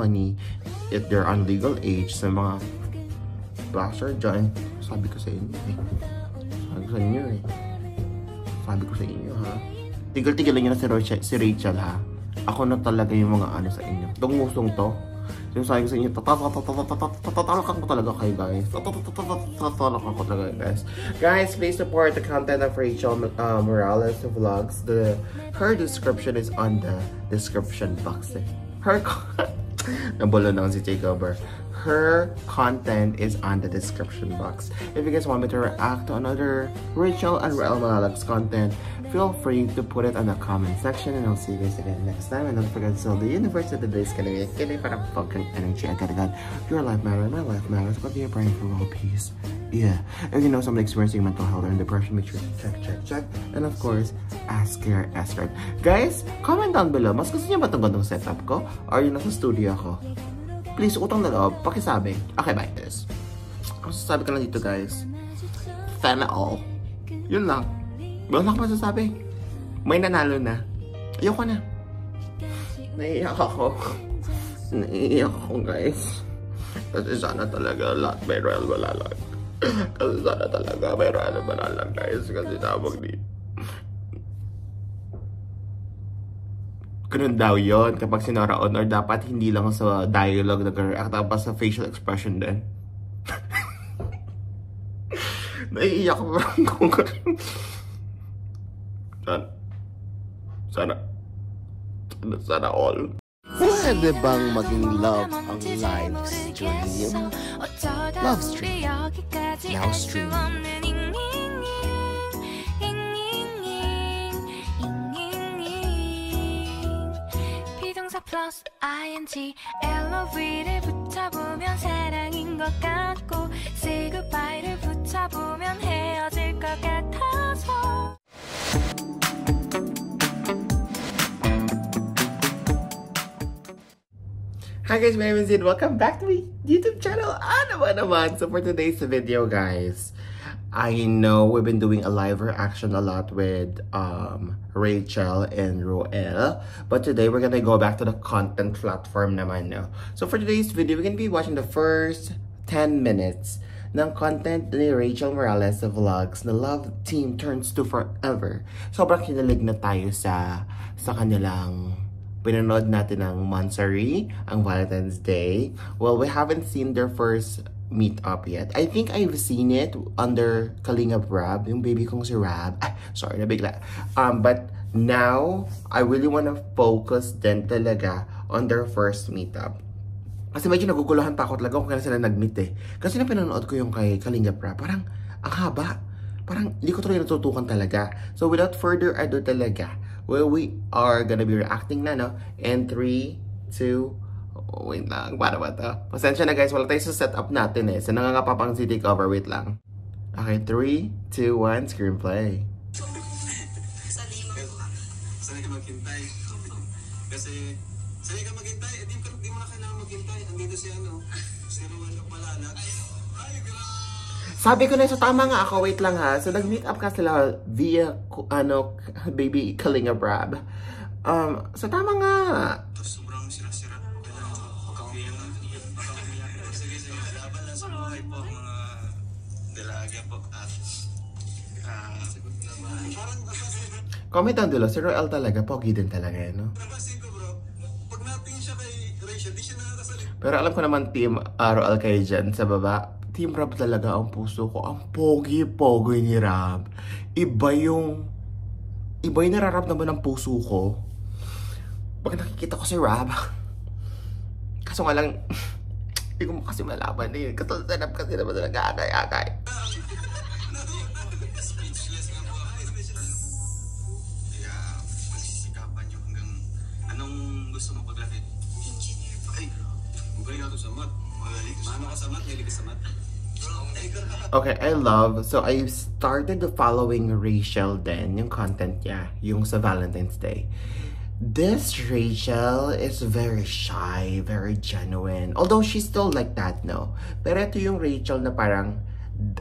funny if they're on legal age. Sa mga basher dyan, sabi ko sa inyo eh. Sabi ko sa inyo ha. Tigil-tigilan nyo na si Rachel ha. Ako na talaga yung mga ano sa inyo. Itong musong to. Yung sabi ko sa inyo, tatalakan ko talaga kayo guys. Tatalakan ko talaga guys. Guys, please support the content of Rachel Morales vlogs. Her description is on the description box. Nabulo na si Jacober. Her content is on the description box. If you guys want me to react to another Rachel and Rael Malalag's content, feel free to put it in the comment section, and I'll see you guys again next time. And don't forget to tell the universe that the day is gonna be a kitty for the fucking energy. I gotta get your life matters, my life matters. Continue praying for world peace. Yeah. If you know someone experiencing mental health or depression, make sure to check. And of course, ask your expert. Guys, comment down below. Mas gusto niyo ba itong gandong setup ko? Or yung nasa studio ako? Please, utang na loob, pakisabi. Okay, bye guys. Ang sasabi ko lang dito guys, sana all. Yun lang. Wala akong masasabi. May nanalo na. Ayoko na. Naiiyak ako. Naiiyak ako guys. Kasi sana talaga lahat may Rael Malalag. Kasi sana talaga may Rael Malalag guys. Kasi tawag dito. Ganun daw yun kapag sinaraon, or dapat hindi lang sa dialogue nag-react, tapos sa facial expression din. Naiiyak ko kung sana all. Pwede bang maging love ang live stream? Love stream. Now stream. plus ing LOV를 붙여보면 사랑인 것 같고 say goodbye를 붙여보면 헤어질 것 같아서. Hi guys, my name is Zid. Welcome back to my YouTube channel. So for today's video guys, I know we've been doing a live reaction a lot with Rachel and Roel, but today we're gonna go back to the content platform naman, no? So for today's video, we're gonna be watching the first 10 minutes ng content ni Rachel Morales sa vlogs na Love Team Turns to Forever. Sobrang kinalig na tayo sa kanilang pinanood natin ng Montsari, ang Valentine's Day. Well, we haven't seen their first meet up yet. I think I've seen it under Kalingap Rab, yung baby kong si Rab. Sorry, nabigla. But now, I really wanna focus din talaga on their first meetup. Kasi medyo naguguluhan pa ako talaga kung kailan sila nag-meet eh. Kasi na pinanood ko yung kay Kalingap Rab, parang ang haba. Parang hindi ko tuloy natutukan talaga. So without further ado talaga, well, we are gonna be reacting na, no? And 3, 2, wait lang, para ba ito? Pasensya na guys, wala tayo sa setup natin eh. So nangangapapang city cover, wait lang. Okay, 3, 2, 1, screenplay. Sanay ka maghintay. Kasi, sanay ka maghintay, eh di mo na kailangan maghintay. Andito si Roel Malalag. Ay, sabi ko na so tama nga ako, wait lang ha. So nag-meet up ka sila via, baby Kalinga Brab. So tama nga. Sobrang sira-sira. Sige, laban lang sa buhay po, mga dalaga po. Comment down below, si Roel talaga, pogi din talaga yan, no? Napansin ko bro, pag nating siya kay Rachel, di siya nakakasalit. Pero alam ko naman team Roel kayo dyan sa baba. Team Rab talaga ang puso ko. Ang pogi-pogi ni Rab. Iba yung nararap naman ng puso ko. Pag nakikita ko si Rab. Kaso nga lang, hindi ko kasi malaban eh. Katalsanap kasi naman na nag-aagay-agay. Speechless nga po ako. Kaya, magsisikapan nyo hanggang anong gusto mo paglaki? Engineer pa. Ay, magaling ako sa mat. Mano ka sa mat, hilig ka sa mat. Okay, so I started following Rachel then, yung content niya, yung sa Valentine's Day. This Rachel is very shy, very genuine. Although she's still like that, no? Pero ito yung Rachel na parang,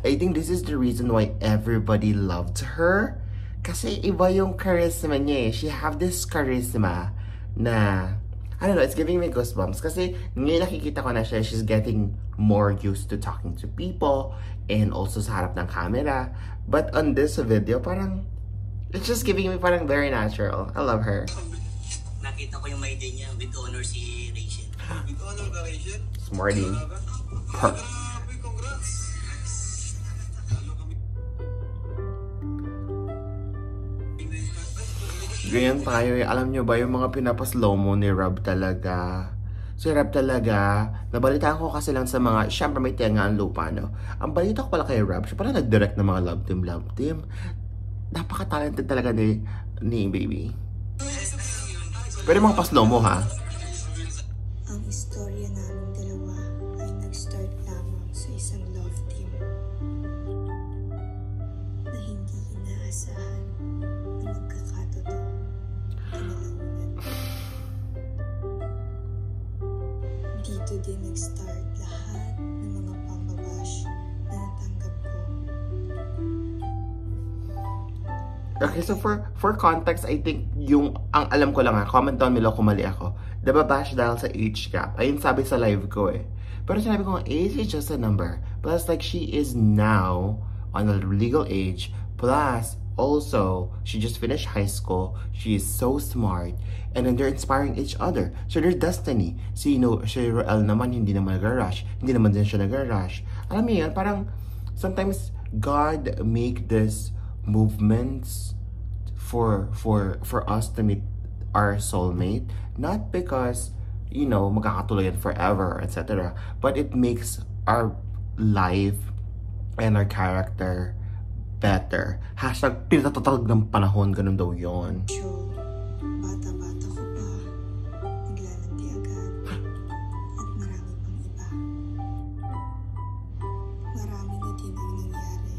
I think this is the reason why everybody loved her. Kasi iba yung charisma niya eh. She have this charisma na, I don't know, it's giving me goosebumps. Kasi ngayon nakikita ko na siya, she's getting more used to talking to people and also sa harap ng camera. But on this video, parang, it's just giving me parang very natural. I love her. Nakita ko yung may day niya with honor si Rachel. With honor ka, Rachel? Smarty. Grabe, congrats! Lalo kami. Ganyan tayo eh. Alam nyo ba, yung mga pinapaslow mo ni Rob talaga. Si Rob talaga, nabalitaan ko kasi lang sa mga, syempre may tenga ang lupa, no? Ang balita ko pala kay Rob, siya pala nag-direct ng mga love team. Napaka-talented talaga ni baby. Pero mga paslow mo, ha? Ang istorya namin dalawa ay nag-start lamang sa isang love team na hindi inaasahan na magkakatotoo kinalaunan. Dito din nag-start lahat ng mga pambabash na natanggap ko. Okay, so for context, I think yung, ang alam ko lang ha, comment down below kung mali ako. Nababash dahil sa age gap. Ayun sabi sa live ko eh. Pero sinabi ko nga, age is just a number. Plus, like, she is now on a legal age. Plus, also, she just finished high school. She is so smart. And then they're inspiring each other. So, there's destiny. Si Roel naman, hindi naman nag-rush. Hindi naman din siya nag-rush. Alam mo yun, parang, sometimes, God make this movements for us to meet our soulmate, not because, you know, magkakatuluyan forever, etc., but it makes our life and our character better. Hashtag pinatatalog ng panahon, ganun daw yon. So, bata-bata ko pa, naglalandi agad, at marami pang iba. Marami na din ang nangyari,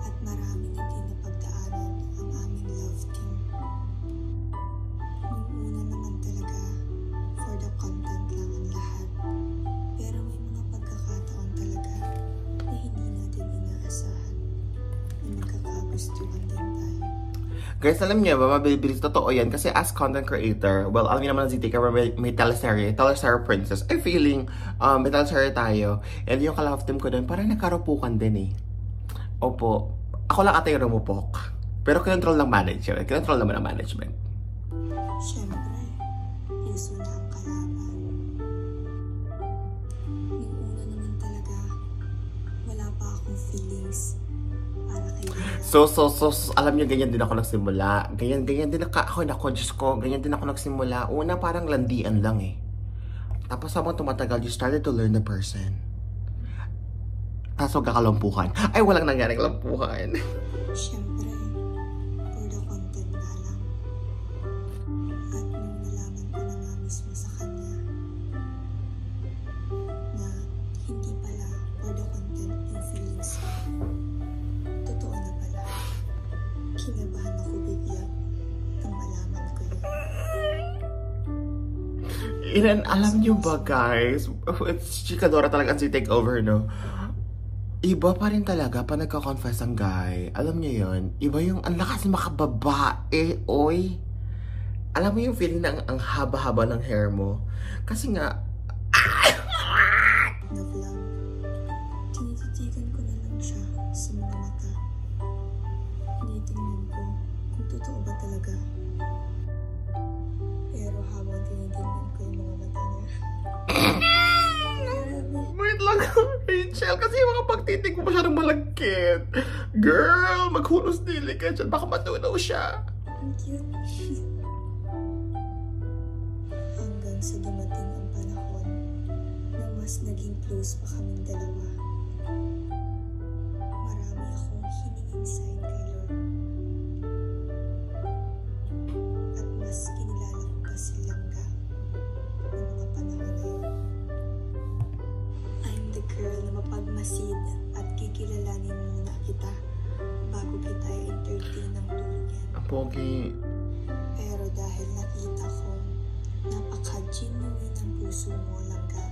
at marami na din napagdaanan ang aming love team. Nung una naman talaga, for the content lang ang lahat. Pero may mga pagkakataon talaga na hindi natin inaasahan na magkakagustuhan din tayo. Guys, alam niyo ba, mabilis totoo yan. Kasi as content creator, well, alam niyo naman na ZTK, may teleserye Princess. Ay, feeling, may teleserye tayo. And yung ka-love team ko doon, parang nagkarupukan din eh. Opo, ako lang ata yung rumupok. Pero kinontrol ng management. Kinontrol naman ng management. Siyempre, puso na ang kalaban. Nung una naman talaga, wala pa akong feelings para kay Rhea. So, alam niyo, ganyan din ako nagsimula. Ganyan din ako, Diyos ko, ganyan din ako nagsimula. Una, parang landian lang eh. Tapos habang tumatagal, you started to learn the person. Tapos magkakalampuhan. Ay, walang nangyaring lampuhan. Siyempre, for the content nga lang. At nung nalaman ko na nga mismo sa kanya na hindi pala for the content yung feelings ko. Totoo na pala. Kinabahan ako bigla nang malaman ko yun. And alam niyo ba, guys, it's chikadora talaga si takeover, no? Iba pa rin talaga pa nagka-confess ang guy. Alam niyo yun? Iba yung ang lakas makababae, oy. Alam mo yung feeling na ang haba-haba ng hair mo? Kasi nga, Na vlog, tinititigan ko na lang siya sa mga mata. Tinitingnan ko kung totoo ba talaga. Pero habang tinitingnan ko yung mga mata niya, wait lang, Rachel, kasi yung mga pagtitig mo masyadong malagkit. Girl, maghunos dili ka dyan, baka matunaw siya. ang cute. Hanggang sa dumating ang panahon na mas naging close pa kaming dalawa. Marami akong hiningin sign kay Lord. At mas kinilala ko pa si Langga ng mga panahon na yun. I'm the girl na mapagmasid at kikilalanin muna kita bago kita i-entertain ng tuluyan. Ang pogi. Pero dahil nakita ko napaka-genuine ang puso mo, Langga.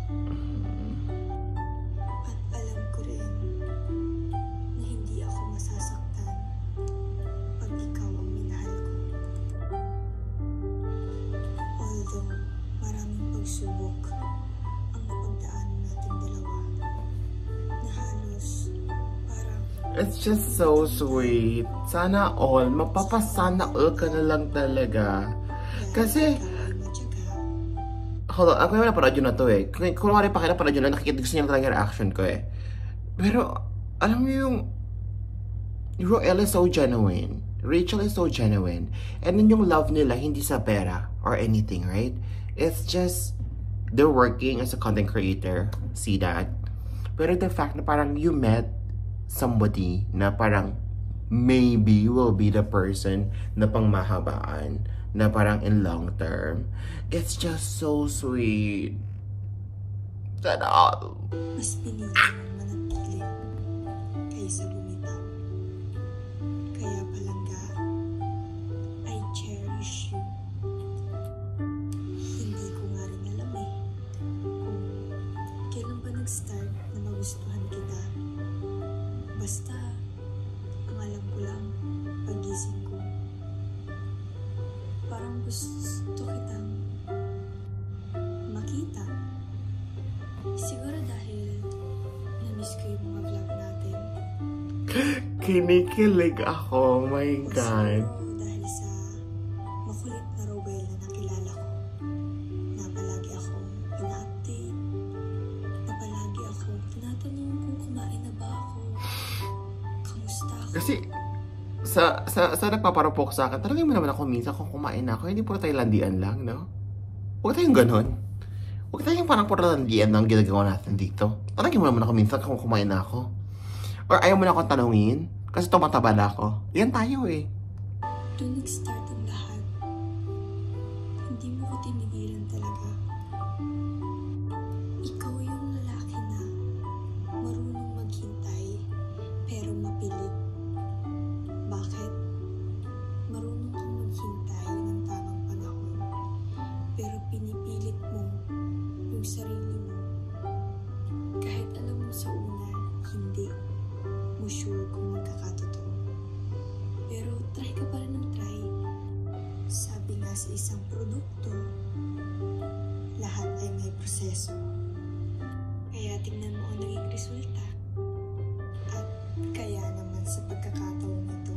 At alam ko rin na hindi ako masasaktan pag ikaw ang minahal ko. Although, marami It's just so sweet. Sana all, mapapasana all ka na lang talaga. Kasi, hold on, ako yung napanood yun na to eh. Kung wala pa kayo napanood yun na, nakikita gusto niya talaga yung reaction ko eh. Pero, alam mo yung, Roel is so genuine. Rachel is so genuine. And then yung love nila, hindi sa pera or anything, right? It's just, they're working as a content creator. See that? Pero the fact na parang you met somebody na parang maybe will be the person na pangmahabaan, na parang in long term. It's just so sweet. Sana all. Mas pinili mong manatili kaysa bumitaw. Kaya palangga, I cherish you. Hindi ko nga rin alam eh kung kailan ba nag-start na magustuhan kita. Basta, ang alam ko lang, pagising ko, parang gusto kitang makita. Siguro dahil na-miss ko yung mga vlog natin. Kinikilig ako, oh my God. Siguro dahil sa makulit na Roel na nakilala ko, na palagi akong ina-update, na palagi akong tinatanong kung kumain na ba ako, kamusta ako. Kasi, sa nagpaparapok sa akin, talagang mo naman ako minsan kung kumain na ako, hindi puro tayo landian lang, no? Huwag tayong ganon. Huwag tayong parang puro landian lang ginagawa natin dito. Talagang mo naman ako minsan kung kumain na ako. Or ayaw mo na akong tanungin, kasi tumataba na ako. Yan tayo eh. Doon nag-start ang lahat. Hindi mo ko tinigilan talaga. Ikaw yung lalaki na marunong maghintay, pero mapilit. Bakit? Marunong kang maghintay ng tamang panahon, pero pinipilit mo yung sarili mo. Kahit alam mo sa una, hindi mo sure kung magkakatotoo. Pero try ka pa rin ng try. Sabi nga sa isang produkto, lahat ay may proseso. Kaya tingnan mo ang naging resulta. At kaya naman sa pagkakataon nito,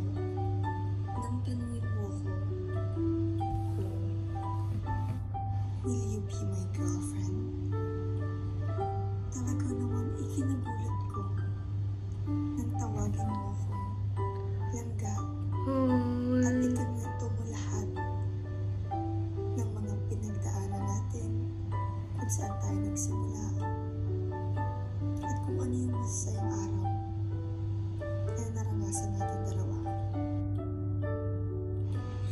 nang tanungin mo ako kung will you be my girlfriend? Talaga naman ikinagulat ko nang tawagin mo ako langga at ikinwento mo lahat ng mga pinagdaanan natin, kung saan tayo nagsimula, at kung ano yung masasayang araw na naranasan natin dalawa.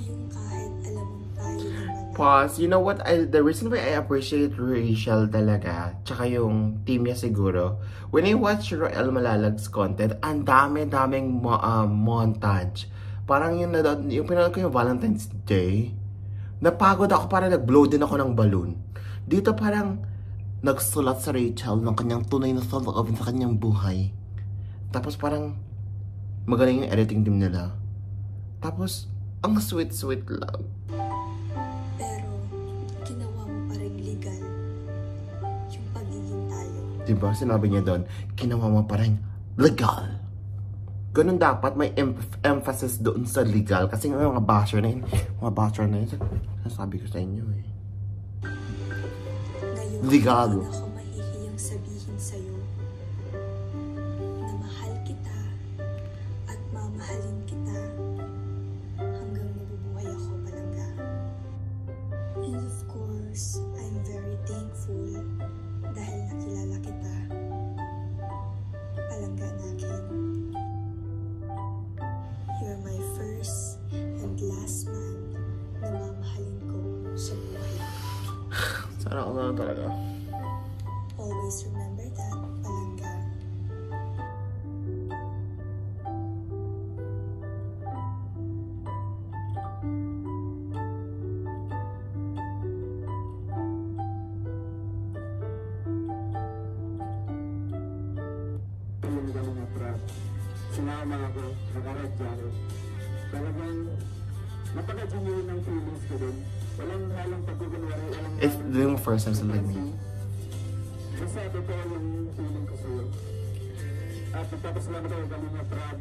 Yung kahit alam mong tayo naman Pause. You know what? The reason why I appreciate Rachel talaga, tsaka yung team niya siguro, when I watch Roel Malalag's content, ang dami-daming montage. Parang yung pinanood ko yung Valentine's Day, napagod ako, parang nag-blow din ako ng balloon. Dito parang nagsulat sa Rachel ng kanyang tunay na saloobin sa kanyang buhay. Tapos parang magaling yung editing team nila. Tapos, ang sweet-sweet lang. pero ginawa mo pa rin legal yung pagiging tayo. Diba? Sinabi niya doon, ginawa mo pa rin legal. Ganun dapat, may emphasis doon sa legal. Kasi nga mga basher na yun, sabi ko sa inyo eh. Ngayon, Legal. hindi ako mahihiyang sabihin sa'yo na mahal kita at mamahalin kita hanggang mabubuhay ako, palangga. And of course, I'm very thankful dahil nakilala kita, palangga nakin. You're my first and last man na mamahalin ko sa buhay. Sana ako na talaga. Always remember that, palangga. Yung mga prop, sumama ako, nakaradya ako. Talagang napaka-genuine ng feelings ko dun. Walang halang pagkukunwari, walang It's doing first time sa like me. basta totoo yung feeling ko sa'yo. At nagpapasalamat ako Kalinga Prab.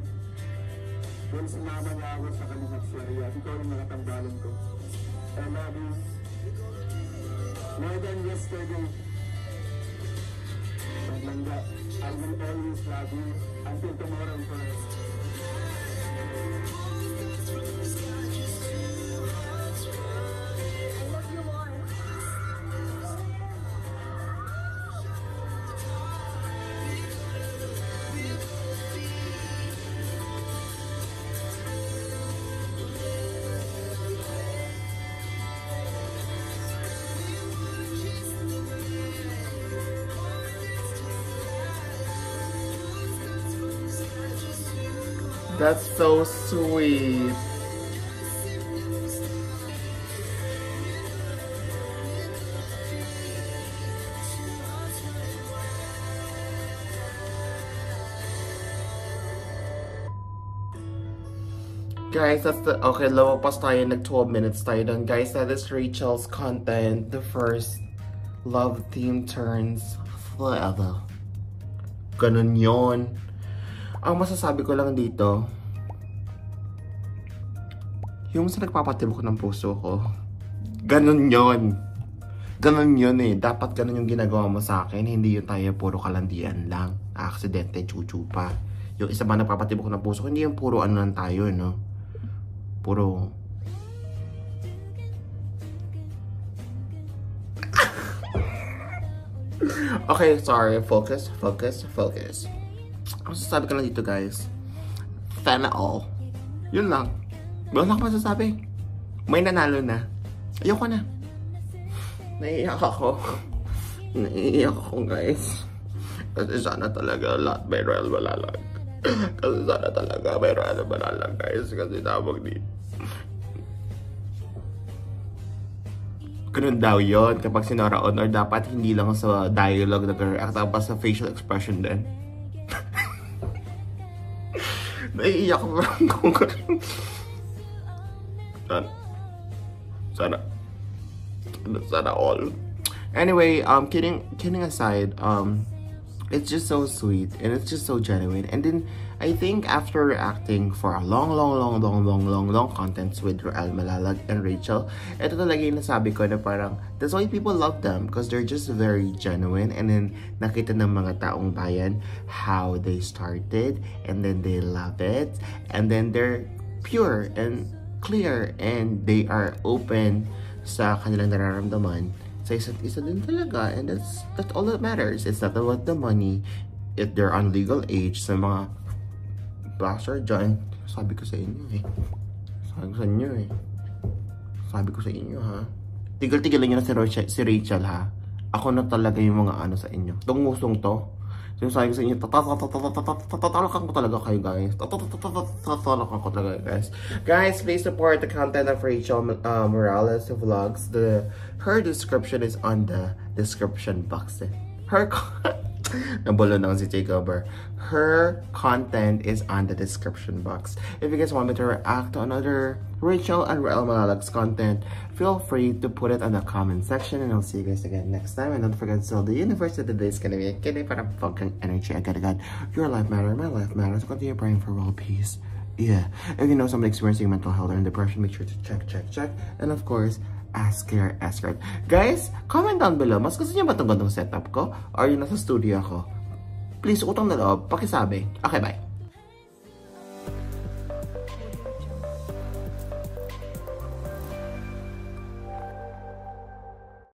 Dahil sinama niya ako sa Kalinga Sharia. Ikaw yung nakatambalan ko. I love you. More than yesterday. Langga, I will always love you until tomorrow forever. That's so sweet. Guys, that's the... Okay, lumabas tayo. Nag 12 minutes tayo dun. Guys, that is Rachel's content. The first love theme turns forever. Ganun yun. Ang masasabi ko lang dito, yung sa nagpapatibok ng puso ko, ganun yun. Ganun yun eh. Dapat ganun yung ginagawa mo sa akin. Hindi yung tayo puro kalandian lang. Aksidente, chuchu pa. Yung isa ba nagpapatibok ng puso ko, hindi yung puro ano lang tayo, no? Puro... Okay, sorry. Focus. Ang sasabi ko lang dito, guys. Sana all. Yun lang. Wala akong masasabi. May nanalo na. Ayoko na. Naiiyak ako. Guys. Kasi sana talaga lahat may Royal Malalag. Kasi sana talaga may Royal Malalag, guys. Kasi tawag di. Ganun daw yun. Kapag sinara honor, dapat hindi lang sa dialogue nag-react, tapos sa facial expression din. Naiiyak ko lang kung sana all. Anyway, kidding aside, it's just so sweet and it's just so genuine. And then I think after reacting for a long contents with Royal Malalag and Rachel, ito talaga yung nasabi ko na parang that's why people love them, because they're just very genuine. And then nakita ng mga taong bayan how they started, and then they love it, and then they're pure and clear, and they are open sa kanilang nararamdaman sa isa't isa din talaga. And that's all that matters. It's not about the money. If they're on legal age, sa mga bachelor dyan, sabi ko sa inyo eh. Sabi ko sa inyo ha. Tigil-tigilan nyo na si Rachel ha. Ako na talaga yung mga ano sa inyo. Itong musong to. So sabi ko sa inyo, tatalakan ko talaga kayo guys. Tatalakan ko talaga guys. Guys, please support the content of Rachel Morales Vlogs. Her description is on the description box. Nabulo na si Jacober. Her content is on the description box. If you guys want me to react to another Rachel and Royal Malalag's content, feel free to put it in the comment section, and I'll see you guys again next time. And don't forget, so the universe of the day is gonna be a kidding para fucking energy. I gotta get your life matter, my life matters. So continue praying for world peace. Yeah. If you know somebody experiencing mental health or depression, make sure to check. And of course, ask care. Guys, comment down below. Mas gusto niyo ba itong gandong setup ko? Or yung nasa studio ako? Please, utang na loob. Pakisabi. Okay, bye.